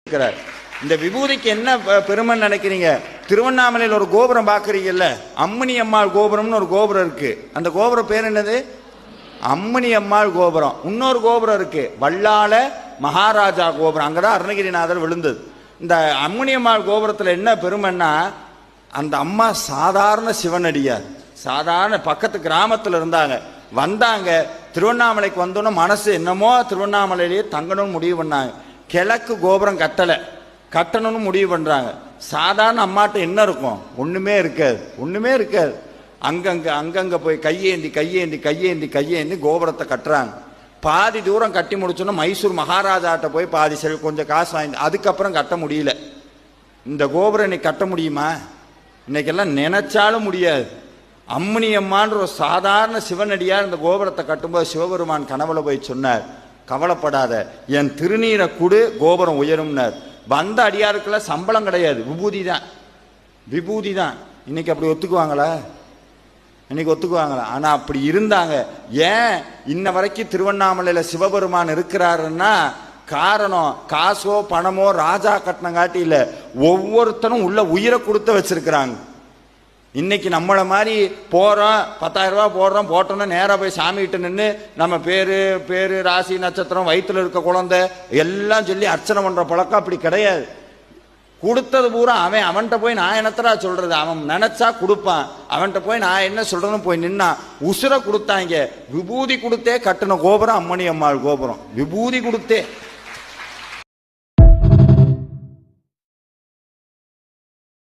இருக்கிறார். இந்த விபூதிக்கு என்ன பெருமை நினைக்கிறீங்க? திருவண்ணாமலையில் ஒரு கோபுரம் பார்க்குறீங்கல்ல, அம்மணி அம்மாள் கோபுரம்னு ஒரு கோபுரம் இருக்கு. அந்த கோபுரம் பேர் என்னது? அம்மணி அம்மாள் கோபுரம். இன்னொரு கோபுரம் இருக்கு, வல்லாள மகாராஜா கோபுரம். அங்கதான் அருணகிரிநாதர் விழுந்தது. இந்த அம்மணி அம்மாள் கோபுரத்தில் என்ன பெருமைன்னா, அந்த அம்மா சாதாரண சிவனடியார், சாதாரண பக்கத்து கிராமத்தில் இருந்தாங்க. வந்தாங்க, திருவண்ணாமலைக்கு வந்தோன்னு மனசு என்னமோ திருவண்ணாமலையிலேயே தங்கணும்னு முடிவு பண்ணாங்க. கிழக்கு கோபுரம் கட்டணும்னு முடிவு பண்றாங்க. சாதாரண அம்மாட்ட என்ன இருக்கும்? ஒண்ணுமே இருக்காது, ஒண்ணுமே இருக்காது. அங்கங்க போய் கையேந்தி கோபுரத்தை கட்டுறாங்க. பாதி தூரம் கட்டி முடிச்சோன்னா மைசூர் மகாராஜாட்ட போய் பாதி கொஞ்சம் காசு வாங்கி, அதுக்கப்புறம் கட்ட முடியல. இந்த கோபுரம் இன்னைக்கு கட்ட முடியுமா? இன்னைக்கெல்லாம் நினைச்சாலும் முடியாது. அம்மணி அம்மான்ற ஒரு சாதாரண சிவனடியார் இந்த கோபுரத்தை கட்டும்போது சிவபெருமான் கனவுல போய் சொன்னார், கவலைப்படாத, என் திருநீரை குடு, கோபுரம் உயரும்னார். வந்த அடியாருக்கெல்லாம் சம்பளம் கிடையாது, விபூதி தான். இன்னைக்கு அப்படி ஒத்துக்குவாங்களா? இன்னைக்கு ஒத்துக்குவாங்களா? ஆனா அப்படி இருந்தாங்க. ஏன் இன்ன வரைக்கும் திருவண்ணாமலையில சிவபெருமான் இருக்கிறாருன்னா காரணம் காசோ பணமோ ராஜா கட்டணங்காட்டி இல்ல, ஒவ்வொருத்தனும் உள்ள உயிரை கொடுத்து வச்சிருக்கிறாங்க. இன்னைக்கு நம்மளை மாதிரி போறோம், 10,000 ரூபாய் போடுறோம், போட்டோன்னா நேராக போய் சாமிகிட்ட நின்று நம்ம பேரு ராசி நட்சத்திரம் வயிற்றுல இருக்க குழந்தை எல்லாம் சொல்லி அர்ச்சனை பண்ற பழக்கம் அப்படி கிடையாது. கொடுத்தது பூரா அவன்கிட்ட போய் நான் என்னத்தரா சொல்றது? அவன் நினைச்சா கொடுப்பான், அவன்கிட்ட போய் நான் என்ன சொல்றதுன்னு போய் நின்னா உசுரை கொடுத்தாங்க. விபூதி கொடுத்தே கட்டின கோபுரம் அம்மணி அம்மாள் கோபுரம், விபூதி கொடுத்தே.